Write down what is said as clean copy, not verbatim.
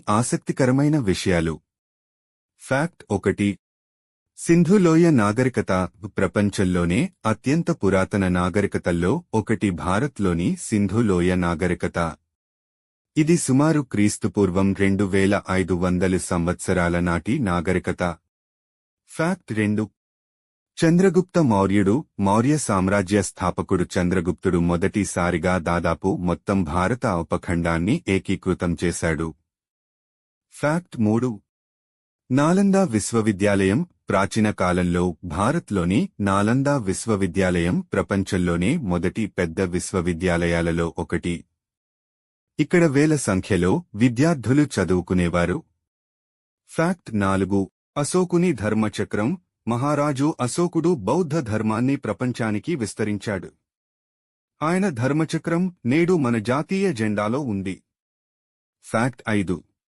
ఆసక్తికరమైన విషయాలు. ఫ్యాక్ట్ 1. సింధు లోయ నాగరికత ప్రపంచంలోనే అత్యంత పురాతన నాగరికతల్లో ఒకటి భారత్లోని సింధు లోయ నాగరికత. ఇది సుమారు క్రీస్తుపూర్వం 2500 సంవత్సరాల నాటి నాగరికత. ఫ్యాక్ట్ 2. చంద్రగుప్త మౌర్యుడు మౌర్య సామ్రాజ్య స్థాపకుడు చంద్రగుప్తుడు మొదటిసారిగా దాదాపు మొత్తం భారత ఉపఖండాన్ని ఏకీకృతం చేశాడు. ఫ్యాక్ట్ 3. నాలందా విశ్వవిద్యాలయం ప్రాచీన కాలంలో భారత్లోని నాలందా విశ్వవిద్యాలయం ప్రపంచంలోనే మొదటి పెద్ద విశ్వవిద్యాలయాలలో ఒకటి. ఇక్కడ వేల సంఖ్యలో విద్యార్థులు చదువుకునేవారు. ఫ్యాక్ట్ 4. అశోకుని ధర్మచక్రం మహారాజు అశోకుడు బౌద్ధ ధర్మాన్ని ప్రపంచానికి విస్తరించాడు. ఆయన ధర్మచక్రం నేడు మన జాతీయ జెండాలో ఉంది. ఫ్యాక్ట్ 5.